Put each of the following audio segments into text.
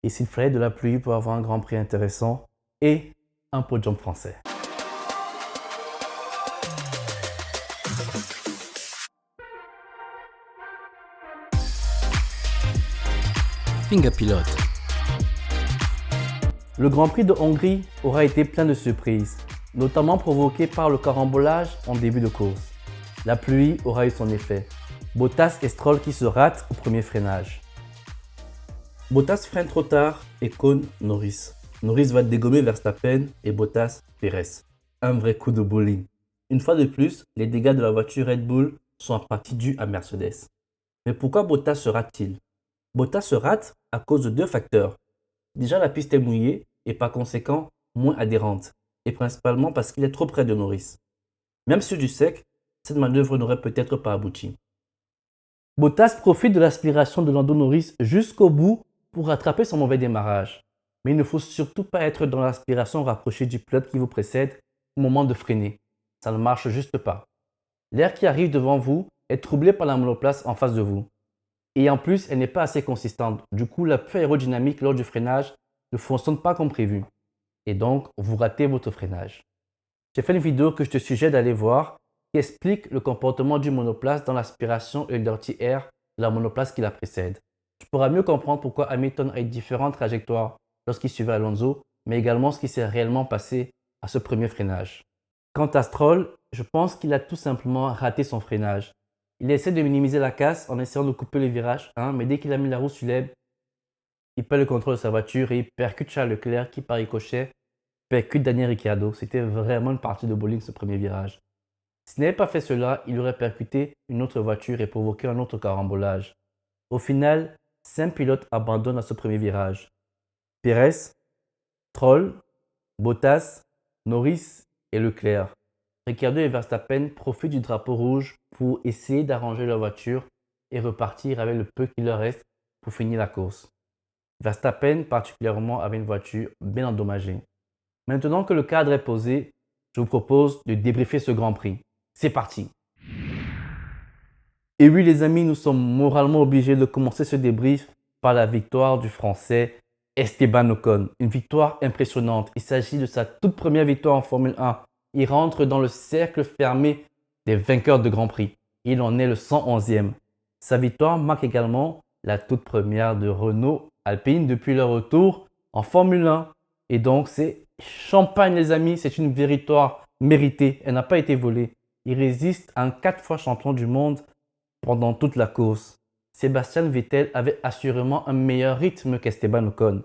Et s'il fallait de la pluie pour avoir un Grand Prix intéressant et un podium français. Finger Pilote. Le Grand Prix de Hongrie aura été plein de surprises, notamment provoqué par le carambolage en début de course. La pluie aura eu son effet. Bottas et Stroll qui se ratent au premier freinage. Bottas freine trop tard et cône Norris. Norris va dégommer Verstappen et Bottas Pérez. Un vrai coup de bowling. Une fois de plus, les dégâts de la voiture Red Bull sont en partie dus à Mercedes. Mais pourquoi Bottas se rate-t-il? Bottas se rate à cause de deux facteurs. Déjà, la piste est mouillée et par conséquent moins adhérente, et principalement parce qu'il est trop près de Norris. Même sur du sec, cette manœuvre n'aurait peut-être pas abouti. Bottas profite de l'aspiration de Lando Norris jusqu'au bout pour rattraper son mauvais démarrage. Mais il ne faut surtout pas être dans l'aspiration rapprochée du pilote qui vous précède au moment de freiner. Ça ne marche juste pas. L'air qui arrive devant vous est troublé par la monoplace en face de vous. Et en plus, elle n'est pas assez consistante. Du coup, l'appui aérodynamique lors du freinage ne fonctionne pas comme prévu. Et donc, vous ratez votre freinage. J'ai fait une vidéo que je te suggère d'aller voir qui explique le comportement du monoplace dans l'aspiration et le dirty air de la monoplace qui la précède. Tu pourras mieux comprendre pourquoi Hamilton a eu différentes trajectoires lorsqu'il suivait Alonso, mais également ce qui s'est réellement passé à ce premier freinage. Quant à Stroll, je pense qu'il a tout simplement raté son freinage. Il essaie de minimiser la casse en essayant de couper le virage 1, mais dès qu'il a mis la roue sur l'herbe, il perd le contrôle de sa voiture et il percute Charles Leclerc qui, par ricochet, percute Daniel Ricciardo. C'était vraiment une partie de bowling ce premier virage. S'il n'avait pas fait cela, il aurait percuté une autre voiture et provoqué un autre carambolage. Au final, 5 pilotes abandonnent à ce premier virage. Pérez, Stroll, Bottas, Norris et Leclerc. Ricciardo et Verstappen profitent du drapeau rouge pour essayer d'arranger leur voiture et repartir avec le peu qu'il leur reste pour finir la course. Verstappen particulièrement avait une voiture bien endommagée. Maintenant que le cadre est posé, je vous propose de débriefer ce Grand Prix. C'est parti! Et oui les amis, nous sommes moralement obligés de commencer ce débrief par la victoire du Français Esteban Ocon. Une victoire impressionnante. Il s'agit de sa toute première victoire en Formule 1. Il rentre dans le cercle fermé des vainqueurs de Grand Prix. Il en est le 111e. Sa victoire marque également la toute première de Renault Alpine depuis leur retour en Formule 1. Et donc c'est champagne les amis, c'est une victoire méritée. Elle n'a pas été volée. Il résiste à un 4 fois champion du monde pendant toute la course. Sébastien Vettel avait assurément un meilleur rythme qu'Esteban Ocon.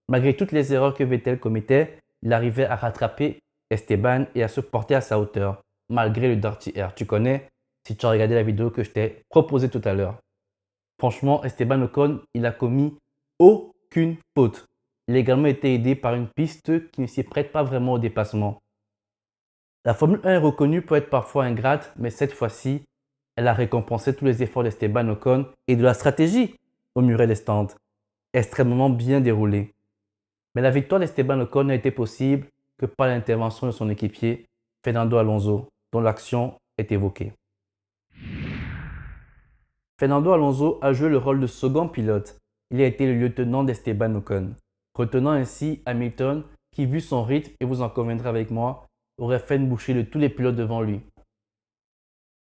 Malgré toutes les erreurs que Vettel commettait, il arrivait à rattraper Esteban et à se porter à sa hauteur, malgré le dirty air. Tu connais si tu as regardé la vidéo que je t'ai proposée tout à l'heure. Franchement, Esteban Ocon, il a commis aucune faute. Il a également été aidé par une piste qui ne s'y prête pas vraiment au dépassement. La Formule 1 est reconnue pour être parfois ingrate, mais cette fois-ci, elle a récompensé tous les efforts d'Esteban Ocon et de la stratégie au muret des stands, extrêmement bien déroulée. Mais la victoire d'Esteban Ocon n'a été possible que par l'intervention de son équipier, Fernando Alonso, dont l'action est évoquée. Fernando Alonso a joué le rôle de second pilote. Il a été le lieutenant d'Esteban Ocon, retenant ainsi Hamilton qui, vu son rythme, et vous en conviendrez avec moi, aurait fait une bouchée de tous les pilotes devant lui.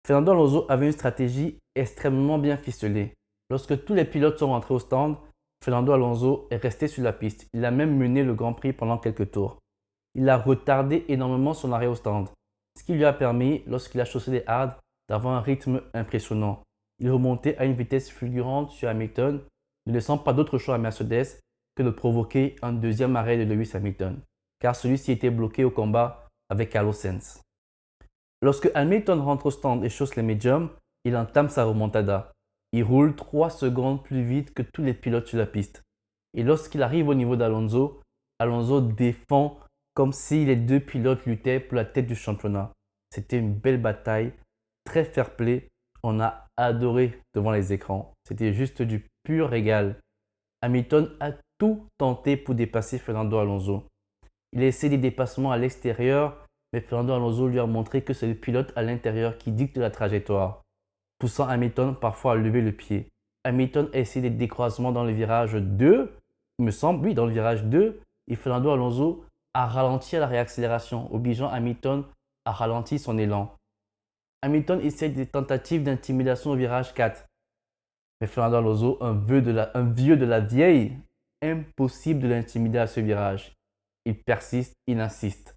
Fernando Alonso avait une stratégie extrêmement bien ficelée. Lorsque tous les pilotes sont rentrés au stand, Fernando Alonso est resté sur la piste. Il a même mené le Grand Prix pendant quelques tours. Il a retardé énormément son arrêt au stand, ce qui lui a permis, lorsqu'il a chaussé les hards, d'avoir un rythme impressionnant. Il remontait à une vitesse fulgurante sur Hamilton, ne laissant pas d'autre choix à Mercedes que de provoquer un deuxième arrêt de Lewis Hamilton, car celui-ci était bloqué au combat avec Carlos Sainz. Lorsque Hamilton rentre au stand et chausse les médiums, il entame sa remontada. Il roule 3 secondes plus vite que tous les pilotes sur la piste. Et lorsqu'il arrive au niveau d'Alonso, Alonso défend comme si les deux pilotes luttaient pour la tête du championnat. C'était une belle bataille, très fair-play. On a adoré devant les écrans. C'était juste du pur régal. Hamilton a tout tenté pour dépasser Fernando Alonso. Il a essayé des dépassements à l'extérieur, mais Fernando Alonso lui a montré que c'est le pilote à l'intérieur qui dicte la trajectoire, poussant Hamilton parfois à lever le pied. Hamilton a essayé des décroisements dans le virage 2, il me semble, oui, dans le virage 2, et Fernando Alonso a ralenti à la réaccélération, obligeant Hamilton à ralentir son élan. Hamilton essaie des tentatives d'intimidation au virage 4. Mais Fernando Alonso, un vieux de la vieille, impossible de l'intimider à ce virage. Il persiste, il insiste.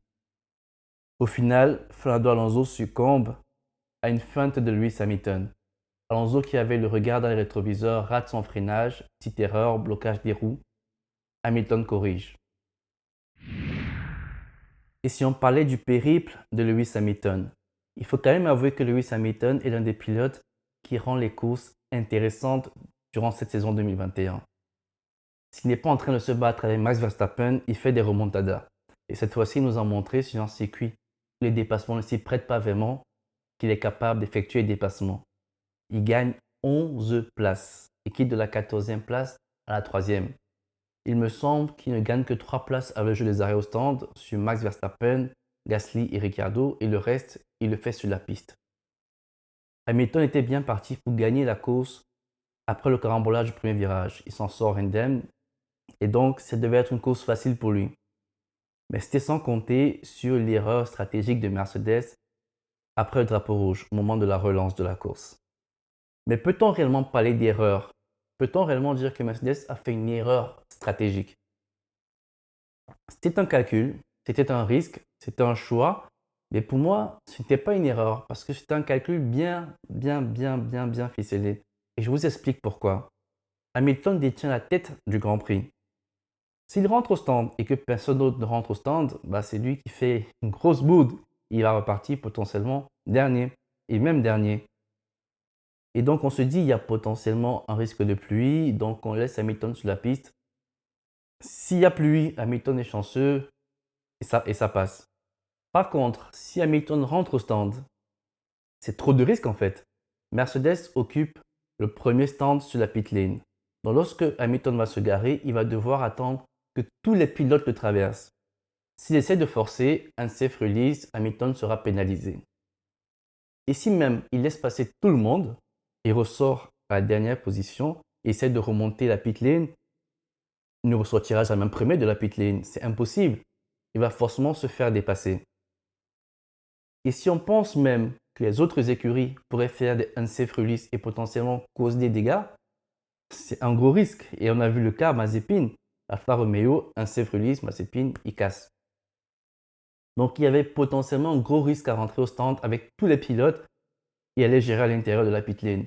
Au final, Fernando Alonso succombe à une feinte de Lewis Hamilton. Alonso, qui avait le regard dans les rétroviseurs, rate son freinage, petite erreur, blocage des roues. Hamilton corrige. Et si on parlait du périple de Lewis Hamilton, il faut quand même avouer que Lewis Hamilton est l'un des pilotes qui rend les courses intéressantes durant cette saison 2021. S'il n'est pas en train de se battre avec Max Verstappen, il fait des remontadas. Et cette fois-ci, il nous a montré sur un circuit où les dépassements ne s'y prêtent pas vraiment qu'il est capable d'effectuer des dépassements. Il gagne 11 places et quitte de la 14e place à la 3e. Il me semble qu'il ne gagne que 3 places avec le jeu des arrêts au stand sur Max Verstappen, Gasly et Ricciardo, et le reste, il le fait sur la piste. Hamilton était bien parti pour gagner la course après le carambolage du premier virage. Il s'en sort indemne et donc ça devait être une course facile pour lui. Mais c'était sans compter sur l'erreur stratégique de Mercedes après le drapeau rouge au moment de la relance de la course. Mais peut-on réellement parler d'erreur? Peut-on réellement dire que Mercedes a fait une erreur stratégique? C'était un calcul, c'était un risque, c'était un choix, mais pour moi, ce n'était pas une erreur parce que c'était un calcul bien ficelé. Et je vous explique pourquoi. Hamilton détient la tête du Grand Prix. S'il rentre au stand et que personne d'autre ne rentre au stand, c'est lui qui fait une grosse boude. Il va repartir potentiellement dernier et même dernier. Et donc on se dit il y a potentiellement un risque de pluie, donc on laisse Hamilton sur la piste. S'il y a pluie, Hamilton est chanceux et ça passe. Par contre, si Hamilton rentre au stand, c'est trop de risques en fait. Mercedes occupe le premier stand sur la pit lane. Donc lorsque Hamilton va se garer, il va devoir attendre que tous les pilotes le traversent. S'il essaie de forcer un safe release, Hamilton sera pénalisé. Et si même il laisse passer tout le monde, il ressort à la dernière position, et essaie de remonter la pit lane, il ne ressortira jamais premier de la pit lane. C'est impossible. Il va forcément se faire dépasser. Et si on pense même que les autres écuries pourraient faire des unsafe release et potentiellement causer des dégâts, c'est un gros risque. Et on a vu le cas Mazepin, Alfa Romeo, unsafe release, Mazepin, il casse. Donc il y avait potentiellement un gros risque à rentrer au stand avec tous les pilotes et aller gérer à l'intérieur de la pit lane.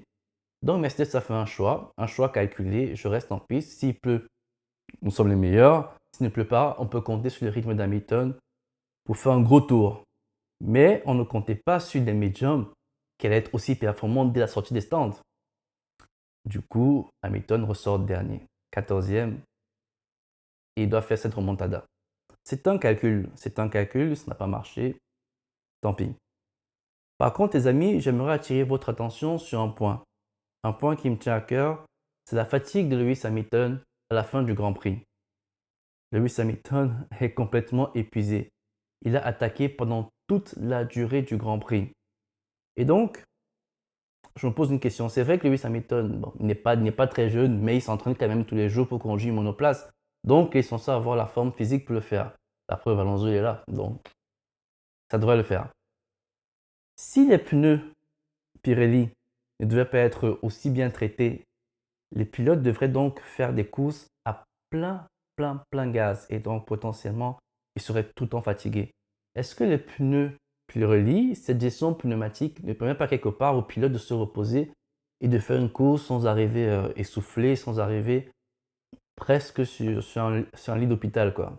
Donc Mercedes a fait un choix calculé, je reste en piste, s'il pleut, nous sommes les meilleurs, s'il ne pleut pas, on peut compter sur le rythme d'Hamilton pour faire un gros tour. Mais on ne comptait pas sur des médiums qui allaient être aussi performantes dès la sortie des stands. Du coup, Hamilton ressort dernier, 14e, et il doit faire cette remontada. C'est un calcul, ça n'a pas marché, tant pis. Par contre, les amis, j'aimerais attirer votre attention sur un point qui me tient à cœur, c'est la fatigue de Lewis Hamilton à la fin du Grand Prix. Lewis Hamilton est complètement épuisé. Il a attaqué pendant toute la durée du Grand Prix. Et donc, je me pose une question. C'est vrai que Lewis Hamilton n'est pas très jeune, mais il s'entraîne quand même tous les jours pour conduire une monoplace. Donc, il est censé avoir la forme physique pour le faire. La preuve, Alonso est là, donc ça devrait le faire. Si les pneus Pirelli ne devaient pas être aussi bien traités, les pilotes devraient donc faire des courses à plein gaz et donc potentiellement, ils seraient tout le temps fatigués. Est-ce que les pneus Pirelli, cette gestion pneumatique ne permet pas quelque part aux pilotes de se reposer et de faire une course sans arriver essoufflé, sans arriver presque sur un lit d'hôpital, quoi.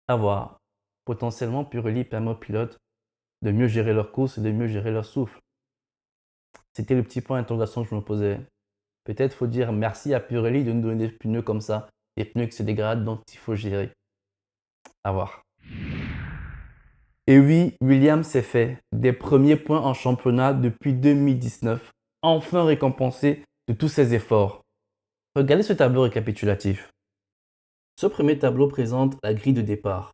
À voir. Potentiellement, Pirelli permet aux pilotes de mieux gérer leur course et de mieux gérer leur souffle. C'était le petit point d'interrogation que je me posais. Peut-être faut dire merci à Pirelli de nous donner des pneus comme ça, des pneus qui se dégradent, donc il faut gérer. À voir. Et oui, Williams s'est fait des premiers points en championnat depuis 2019, enfin récompensé de tous ses efforts. Regardez ce tableau récapitulatif. Ce premier tableau présente la grille de départ.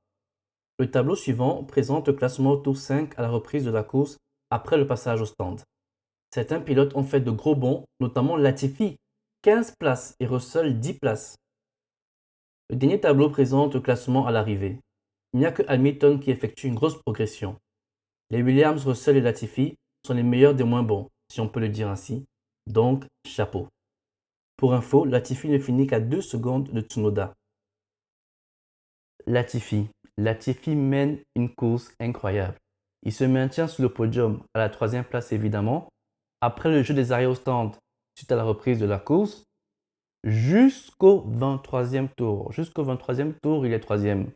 Le tableau suivant présente le classement au tour 5 à la reprise de la course après le passage au stand. Certains pilotes ont fait de gros bonds, notamment Latifi, 15 places et Russell 10 places. Le dernier tableau présente le classement à l'arrivée. Il n'y a que Hamilton qui effectue une grosse progression. Les Williams, Russell et Latifi sont les meilleurs des moins bons, si on peut le dire ainsi. Donc, chapeau. Pour info, Latifi ne finit qu'à 2 secondes de Tsunoda. Latifi mène une course incroyable. Il se maintient sur le podium à la 3e place évidemment, après le jeu des arrêts au stand suite à la reprise de la course, jusqu'au 23e tour. Jusqu'au 23e tour, il est 3e.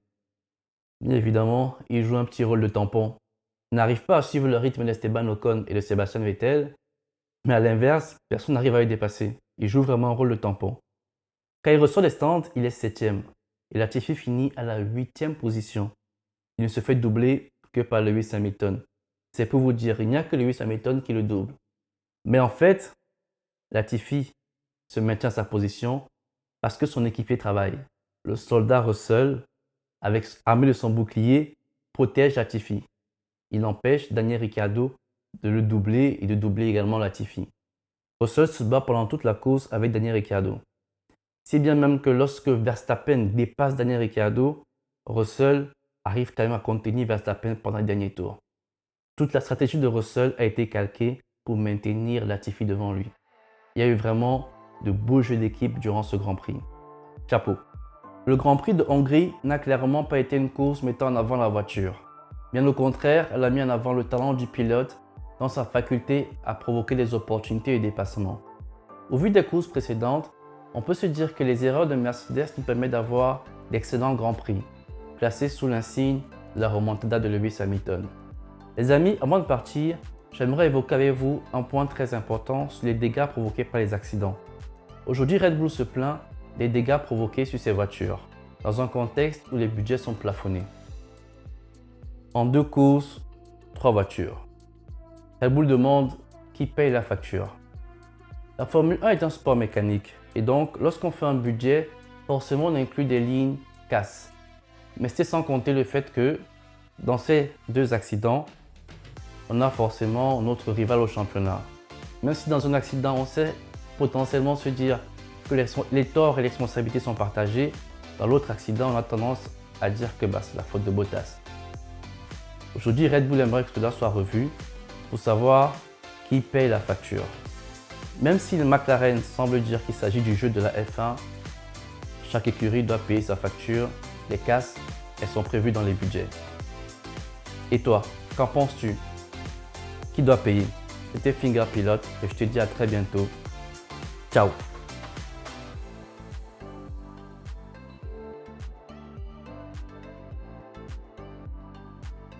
Bien évidemment, il joue un petit rôle de tampon. Il n'arrive pas à suivre le rythme d'Esteban Ocon et de Sebastian Vettel, mais à l'inverse, personne n'arrive à le dépasser. Il joue vraiment un rôle de tampon. Quand il ressort des stands, il est 7e. Et Latifi finit à la 8e position. Il ne se fait doubler que par Lewis Hamilton. C'est pour vous dire, il n'y a que Lewis Hamilton qui le double. Mais en fait, Latifi se maintient à sa position parce que son équipier travaille. Le soldat Russell, armé de son bouclier, protège Latifi. Il empêche Daniel Ricciardo de le doubler et de doubler également Latifi. Russell se bat pendant toute la course avec Daniel Ricciardo. Si bien même que lorsque Verstappen dépasse Daniel Ricciardo, Russell arrive quand même à contenir Verstappen pendant les derniers tours. Toute la stratégie de Russell a été calquée pour maintenir Latifi devant lui. Il y a eu vraiment de beaux jeux d'équipe durant ce Grand Prix. Chapeau. Le Grand Prix de Hongrie n'a clairement pas été une course mettant en avant la voiture. Bien au contraire, elle a mis en avant le talent du pilote dans sa faculté à provoquer des opportunités et des dépassements. Au vu des courses précédentes, on peut se dire que les erreurs de Mercedes nous permettent d'avoir d'excellents Grands Prix, placés sous l'insigne de la remontada de Lewis Hamilton. Les amis, avant de partir, j'aimerais évoquer avec vous un point très important sur les dégâts provoqués par les accidents. Aujourd'hui, Red Bull se plaint des dégâts provoqués sur ses voitures, dans un contexte où les budgets sont plafonnés. En 2 courses, 3 voitures. Red Bull demande qui paye la facture. La Formule 1 est un sport mécanique et donc lorsqu'on fait un budget, forcément on inclut des lignes casse. Mais c'est sans compter le fait que dans ces 2 accidents, on a forcément notre rival au championnat. Même si dans un accident on sait potentiellement se dire que les torts et les responsabilités sont partagés, dans l'autre accident on a tendance à dire que c'est la faute de Bottas. Aujourd'hui, Red Bull aimerait que cela soit revu pour savoir qui paye la facture. Même si le McLaren semble dire qu'il s'agit du jeu de la F1, chaque écurie doit payer sa facture. Les casses, elles sont prévues dans les budgets. Et toi, qu'en penses-tu? Qui doit payer? C'était Finger Pilote et je te dis à très bientôt. Ciao!